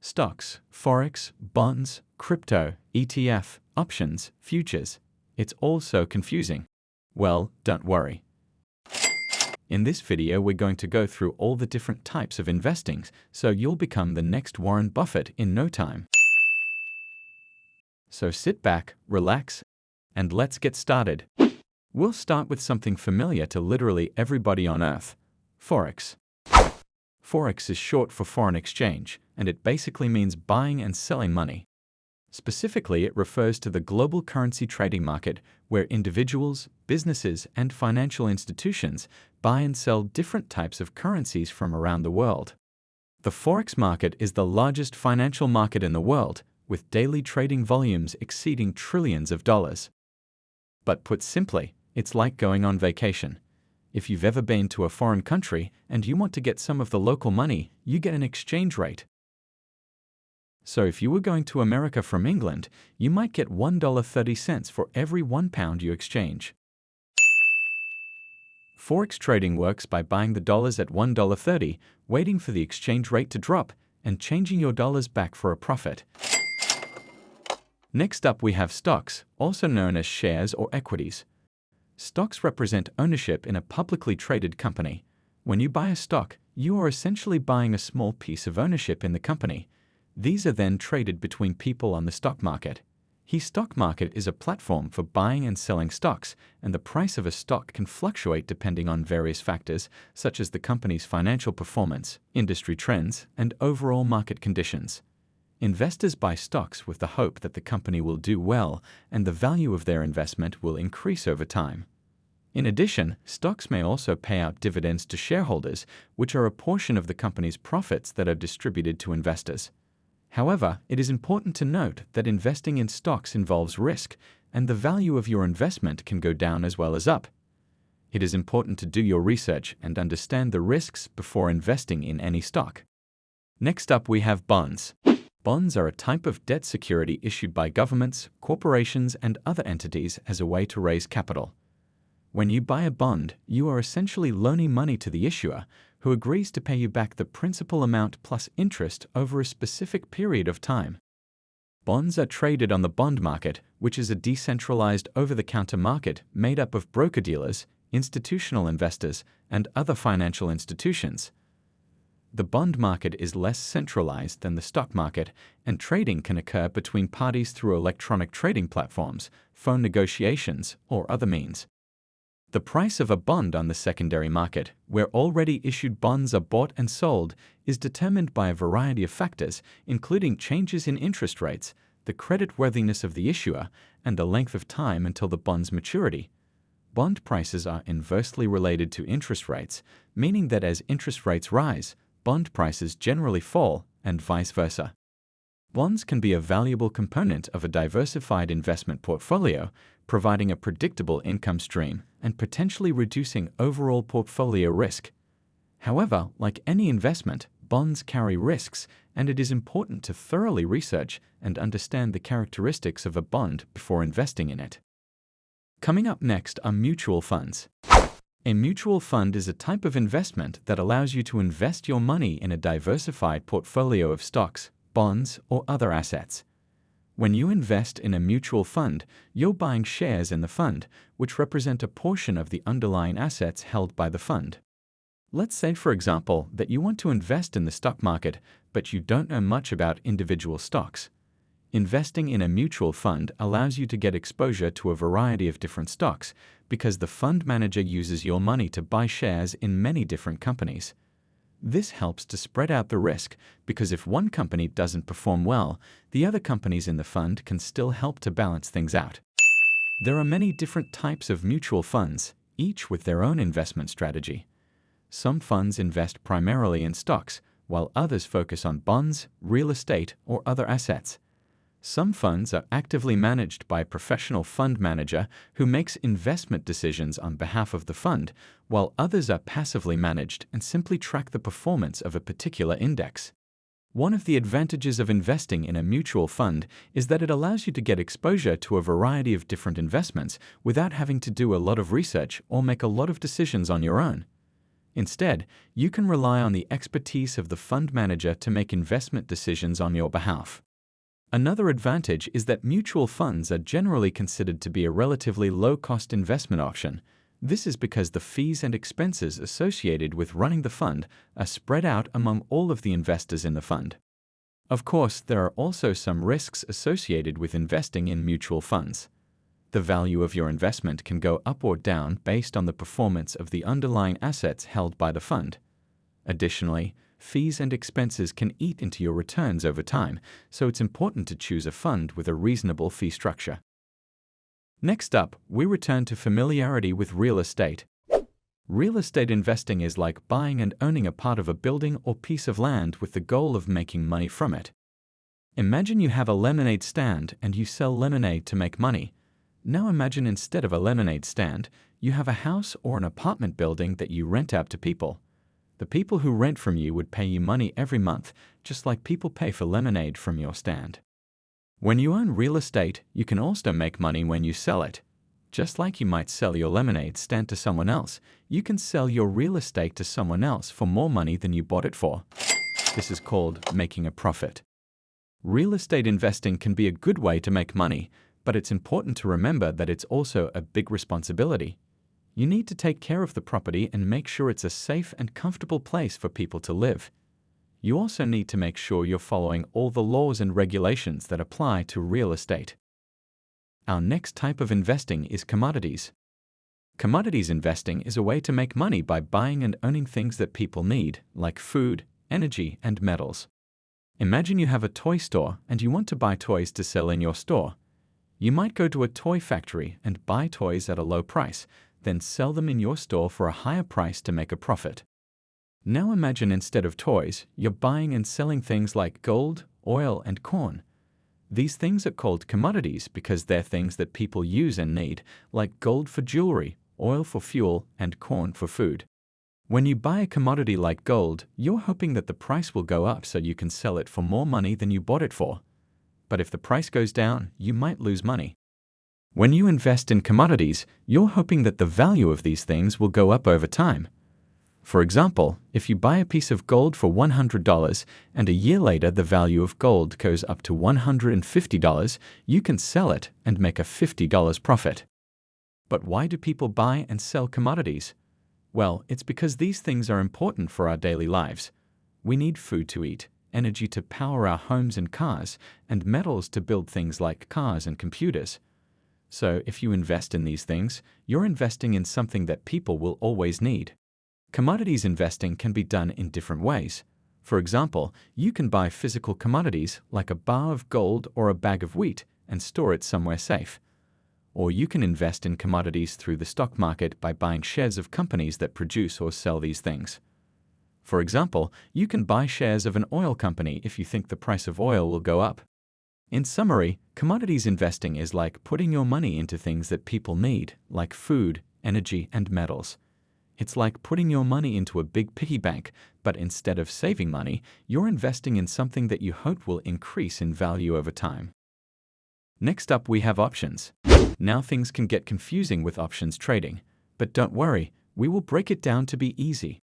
Stocks, forex, bonds, crypto, ETF, options, futures. It's all so confusing. Well, don't worry. In this video, we're going to go through all the different types of investing, so you'll become the next Warren Buffett in no time. So sit back, relax, and let's get started. We'll start with something familiar to literally everybody on Earth: forex. Forex is short for foreign exchange, and it basically means buying and selling money. Specifically, it refers to the global currency trading market where individuals, businesses, and financial institutions buy and sell different types of currencies from around the world. The forex market is the largest financial market in the world, with daily trading volumes exceeding trillions of dollars. But put simply, it's like going on vacation. If you've ever been to a foreign country and you want to get some of the local money, you get an exchange rate. So if you were going to America from England, you might get $1.30 for every £1 you exchange. Forex trading works by buying the dollars at $1.30, waiting for the exchange rate to drop, and changing your dollars back for a profit. Next up, we have stocks, also known as shares or equities. Stocks represent ownership in a publicly traded company. When you buy a stock, you are essentially buying a small piece of ownership in the company. These are then traded between people on the stock market. The stock market is a platform for buying and selling stocks, and the price of a stock can fluctuate depending on various factors, such as the company's financial performance, industry trends, and overall market conditions. Investors buy stocks with the hope that the company will do well and the value of their investment will increase over time. In addition, stocks may also pay out dividends to shareholders, which are a portion of the company's profits that are distributed to investors. However, it is important to note that investing in stocks involves risk, and the value of your investment can go down as well as up. It is important to do your research and understand the risks before investing in any stock. Next up, we have bonds. Bonds are a type of debt security issued by governments, corporations, and other entities as a way to raise capital. When you buy a bond, you are essentially loaning money to the issuer, who agrees to pay you back the principal amount plus interest over a specific period of time. Bonds are traded on the bond market, which is a decentralized over-the-counter market made up of broker-dealers, institutional investors, and other financial institutions. The bond market is less centralized than the stock market, and trading can occur between parties through electronic trading platforms, phone negotiations, or other means. The price of a bond on the secondary market, where already issued bonds are bought and sold, is determined by a variety of factors, including changes in interest rates, the creditworthiness of the issuer, and the length of time until the bond's maturity. Bond prices are inversely related to interest rates, meaning that as interest rates rise, bond prices generally fall, and vice versa. Bonds can be a valuable component of a diversified investment portfolio, providing a predictable income stream and potentially reducing overall portfolio risk. However, like any investment, bonds carry risks, and it is important to thoroughly research and understand the characteristics of a bond before investing in it. Coming up next are mutual funds. A mutual fund is a type of investment that allows you to invest your money in a diversified portfolio of stocks, bonds, or other assets. When you invest in a mutual fund, you're buying shares in the fund, which represent a portion of the underlying assets held by the fund. Let's say, for example, that you want to invest in the stock market, but you don't know much about individual stocks. Investing in a mutual fund allows you to get exposure to a variety of different stocks because the fund manager uses your money to buy shares in many different companies. This helps to spread out the risk because if one company doesn't perform well, the other companies in the fund can still help to balance things out. There are many different types of mutual funds, each with their own investment strategy. Some funds invest primarily in stocks, while others focus on bonds, real estate, or other assets. Some funds are actively managed by a professional fund manager who makes investment decisions on behalf of the fund, while others are passively managed and simply track the performance of a particular index. One of the advantages of investing in a mutual fund is that it allows you to get exposure to a variety of different investments without having to do a lot of research or make a lot of decisions on your own. Instead, you can rely on the expertise of the fund manager to make investment decisions on your behalf. Another advantage is that mutual funds are generally considered to be a relatively low-cost investment option. This is because the fees and expenses associated with running the fund are spread out among all of the investors in the fund. Of course, there are also some risks associated with investing in mutual funds. The value of your investment can go up or down based on the performance of the underlying assets held by the fund. Additionally, fees and expenses can eat into your returns over time, so it's important to choose a fund with a reasonable fee structure. Next up, we return to familiarity with real estate. Real estate investing is like buying and owning a part of a building or piece of land with the goal of making money from it. Imagine you have a lemonade stand and you sell lemonade to make money. Now imagine instead of a lemonade stand, you have a house or an apartment building that you rent out to people. The people who rent from you would pay you money every month, just like people pay for lemonade from your stand. When you own real estate, you can also make money when you sell it. Just like you might sell your lemonade stand to someone else, you can sell your real estate to someone else for more money than you bought it for. This is called making a profit. Real estate investing can be a good way to make money, but it's important to remember that it's also a big responsibility. You need to take care of the property and make sure it's a safe and comfortable place for people to live. You also need to make sure you're following all the laws and regulations that apply to real estate. Our next type of investing is commodities. Commodities investing is a way to make money by buying and owning things that people need, like food, energy, and metals. Imagine you have a toy store and you want to buy toys to sell in your store. You might go to a toy factory and buy toys at a low price, then sell them in your store for a higher price to make a profit. Now imagine instead of toys, you're buying and selling things like gold, oil, and corn. These things are called commodities because they're things that people use and need, like gold for jewelry, oil for fuel, and corn for food. When you buy a commodity like gold, you're hoping that the price will go up so you can sell it for more money than you bought it for. But if the price goes down, you might lose money. When you invest in commodities, you're hoping that the value of these things will go up over time. For example, if you buy a piece of gold for $100 and a year later the value of gold goes up to $150, you can sell it and make a $50 profit. But why do people buy and sell commodities? Well, it's because these things are important for our daily lives. We need food to eat, energy to power our homes and cars, and metals to build things like cars and computers. So if you invest in these things, you're investing in something that people will always need. Commodities investing can be done in different ways. For example, you can buy physical commodities like a bar of gold or a bag of wheat and store it somewhere safe. Or you can invest in commodities through the stock market by buying shares of companies that produce or sell these things. For example, you can buy shares of an oil company if you think the price of oil will go up. In summary, commodities investing is like putting your money into things that people need, like food, energy, and metals. It's like putting your money into a big piggy bank, but instead of saving money, you're investing in something that you hope will increase in value over time. Next up, we have options. Now things can get confusing with options trading, but don't worry, we will break it down to be easy.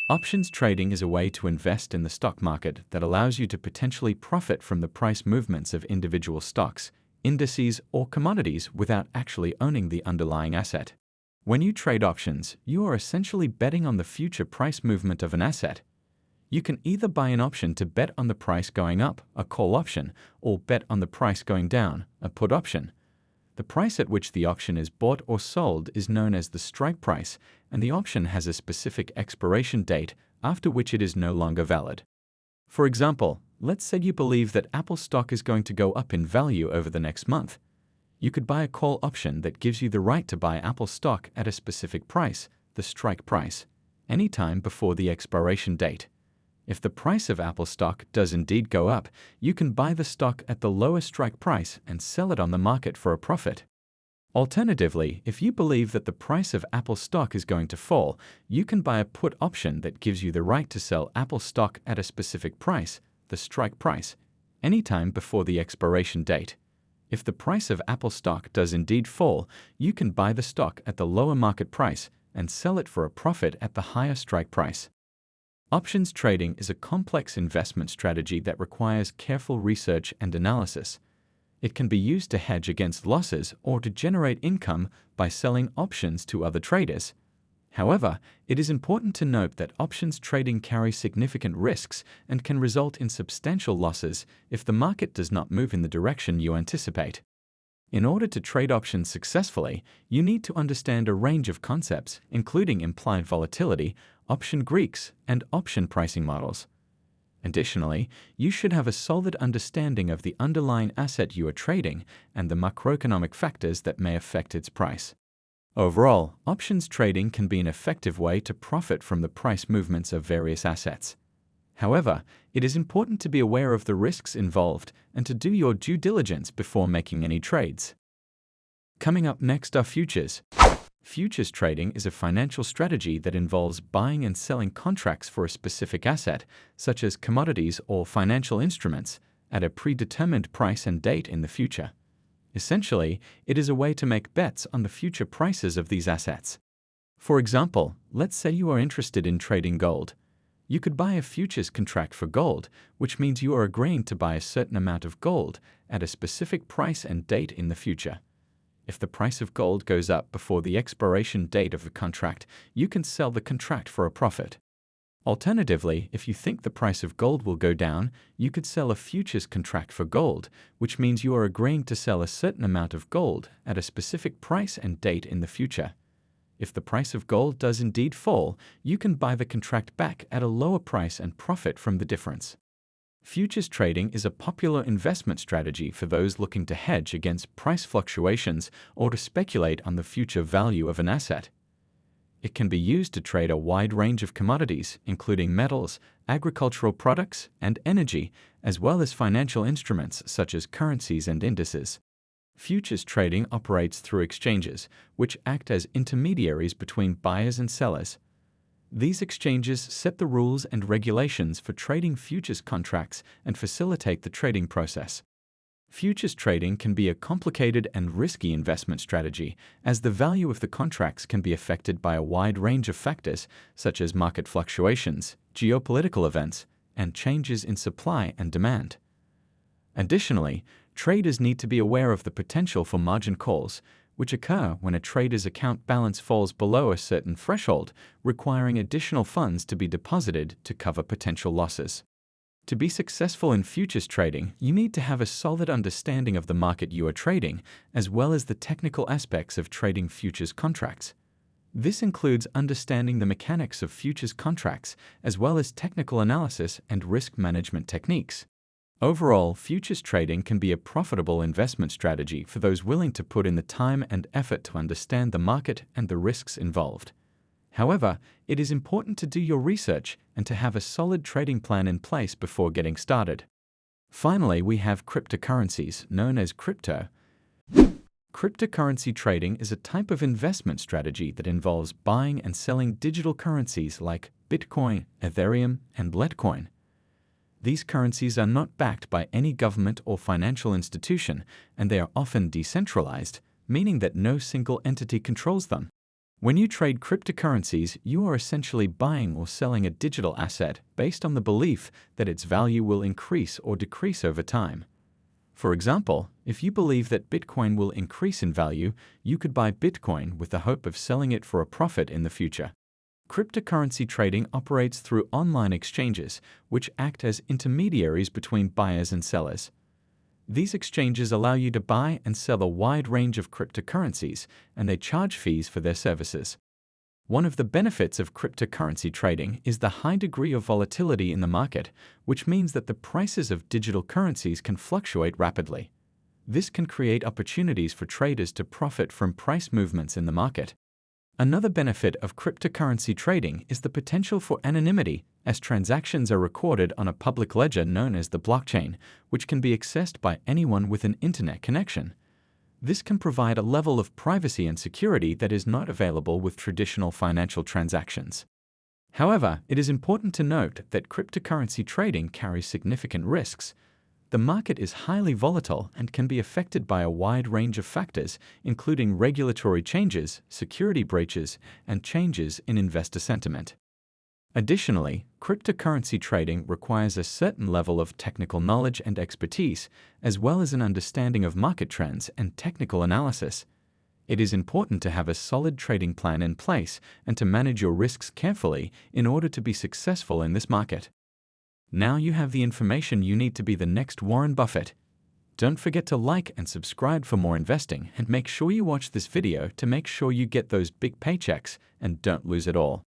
Options trading is a way to invest in the stock market that allows you to potentially profit from the price movements of individual stocks, indices, or commodities without actually owning the underlying asset. When you trade options, you are essentially betting on the future price movement of an asset. You can either buy an option to bet on the price going up, a call option, or bet on the price going down, a put option. The price at which the option is bought or sold is known as the strike price, and the option has a specific expiration date after which it is no longer valid. For example, let's say you believe that Apple stock is going to go up in value over the next month. You could buy a call option that gives you the right to buy Apple stock at a specific price, the strike price, anytime before the expiration date. If the price of Apple stock does indeed go up, you can buy the stock at the lower strike price and sell it on the market for a profit. Alternatively, if you believe that the price of Apple stock is going to fall, you can buy a put option that gives you the right to sell Apple stock at a specific price, the strike price, anytime before the expiration date. If the price of Apple stock does indeed fall, you can buy the stock at the lower market price and sell it for a profit at the higher strike price. Options trading is a complex investment strategy that requires careful research and analysis. It can be used to hedge against losses or to generate income by selling options to other traders. However, it is important to note that options trading carries significant risks and can result in substantial losses if the market does not move in the direction you anticipate. In order to trade options successfully, you need to understand a range of concepts, including implied volatility, option Greeks, and option pricing models. Additionally, you should have a solid understanding of the underlying asset you are trading and the macroeconomic factors that may affect its price. Overall, options trading can be an effective way to profit from the price movements of various assets. However, it is important to be aware of the risks involved and to do your due diligence before making any trades. Coming up next are futures. Futures trading is a financial strategy that involves buying and selling contracts for a specific asset, such as commodities or financial instruments, at a predetermined price and date in the future. Essentially, it is a way to make bets on the future prices of these assets. For example, let's say you are interested in trading gold. You could buy a futures contract for gold, which means you are agreeing to buy a certain amount of gold at a specific price and date in the future. If the price of gold goes up before the expiration date of the contract, you can sell the contract for a profit. Alternatively, if you think the price of gold will go down, you could sell a futures contract for gold, which means you are agreeing to sell a certain amount of gold at a specific price and date in the future. If the price of gold does indeed fall, you can buy the contract back at a lower price and profit from the difference. Futures trading is a popular investment strategy for those looking to hedge against price fluctuations or to speculate on the future value of an asset. It can be used to trade a wide range of commodities, including metals, agricultural products, and energy, as well as financial instruments such as currencies and indices. Futures trading operates through exchanges, which act as intermediaries between buyers and sellers. These exchanges set the rules and regulations for trading futures contracts and facilitate the trading process. Futures trading can be a complicated and risky investment strategy, as the value of the contracts can be affected by a wide range of factors such as market fluctuations, geopolitical events, and changes in supply and demand. Additionally, traders need to be aware of the potential for margin calls, which occur when a trader's account balance falls below a certain threshold, requiring additional funds to be deposited to cover potential losses. To be successful in futures trading, you need to have a solid understanding of the market you are trading, as well as the technical aspects of trading futures contracts. This includes understanding the mechanics of futures contracts, as well as technical analysis and risk management techniques. Overall, futures trading can be a profitable investment strategy for those willing to put in the time and effort to understand the market and the risks involved. However, it is important to do your research and to have a solid trading plan in place before getting started. Finally, we have cryptocurrencies, known as crypto. Cryptocurrency trading is a type of investment strategy that involves buying and selling digital currencies like Bitcoin, Ethereum, and Litecoin. These currencies are not backed by any government or financial institution, and they are often decentralized, meaning that no single entity controls them. When you trade cryptocurrencies, you are essentially buying or selling a digital asset based on the belief that its value will increase or decrease over time. For example, if you believe that Bitcoin will increase in value, you could buy Bitcoin with the hope of selling it for a profit in the future. Cryptocurrency trading operates through online exchanges, which act as intermediaries between buyers and sellers. These exchanges allow you to buy and sell a wide range of cryptocurrencies, and they charge fees for their services. One of the benefits of cryptocurrency trading is the high degree of volatility in the market, which means that the prices of digital currencies can fluctuate rapidly. This can create opportunities for traders to profit from price movements in the market. Another benefit of cryptocurrency trading is the potential for anonymity, as transactions are recorded on a public ledger known as the blockchain, which can be accessed by anyone with an internet connection. This can provide a level of privacy and security that is not available with traditional financial transactions. However, it is important to note that cryptocurrency trading carries significant risks. The market is highly volatile and can be affected by a wide range of factors, including regulatory changes, security breaches, and changes in investor sentiment. Additionally, cryptocurrency trading requires a certain level of technical knowledge and expertise, as well as an understanding of market trends and technical analysis. It is important to have a solid trading plan in place and to manage your risks carefully in order to be successful in this market. Now you have the information you need to be the next Warren Buffett. Don't forget to like and subscribe for more investing, and make sure you watch this video to make sure you get those big paychecks and don't lose it all.